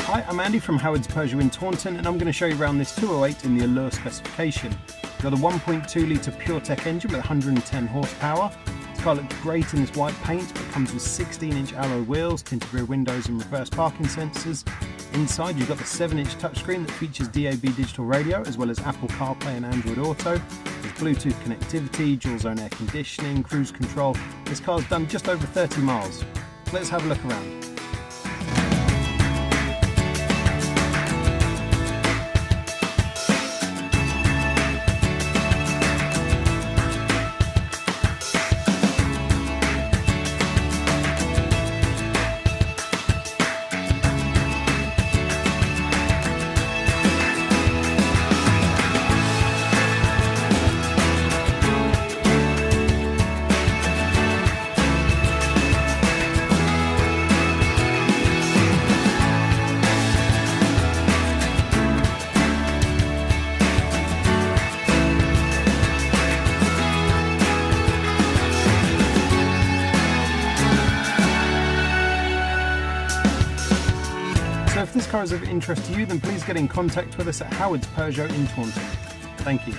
Hi, I'm Andy from Howard's Peugeot in Taunton, and I'm going to show you around this 208 in the Allure specification. It's got a 1.2 litre PureTech engine with 110 horsepower. This car looks great in this white paint, but comes with 16-inch alloy wheels, tinted rear windows and reverse parking sensors. Inside you've got the 7-inch touchscreen that features DAB digital radio as well as Apple CarPlay and Android Auto. With Bluetooth connectivity, dual zone air conditioning, cruise control. This car's done just over 30 miles. Let's have a look around. So if this car is of interest to you, then please get in contact with us at Howard's Peugeot in Taunton. Thank you.